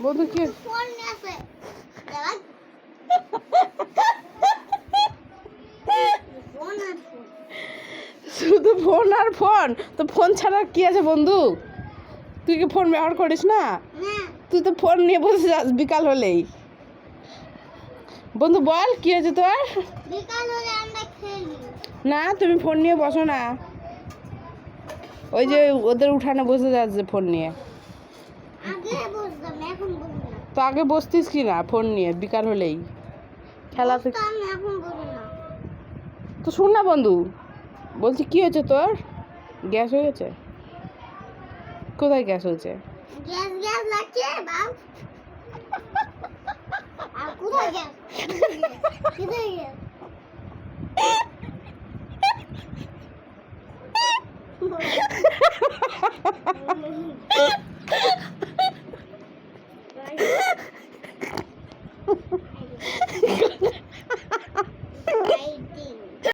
বন্ধু কি শুধু ফোন আর ফোন, তো ফোন ছাড়া কি আছে বন্ধু? তুই কি ফোন ব্যবহার করিস না? তুই তো ফোন নিয়ে বসে যাস বিকাল হলেই। বন্ধু বল কি হয়েছে তোর? না তুমি ফোন নিয়ে বসো না, ওই যে ওদের উঠানে বসে যাচ্ছে ফোন নিয়ে। তো আগে বসতিস কি না ফোন নিয়ে বিকাল হলেই খেলা থেকে? তো শুন না বন্ধু, বলছি কি হয়েছে তোর? গ্যাস হয়ে গেছে? কোথায় গ্যাস হয়েছে? গ্যাস লাগছে বাপ। আর কোথায় গ্যাস? কোথায় গ্যাস?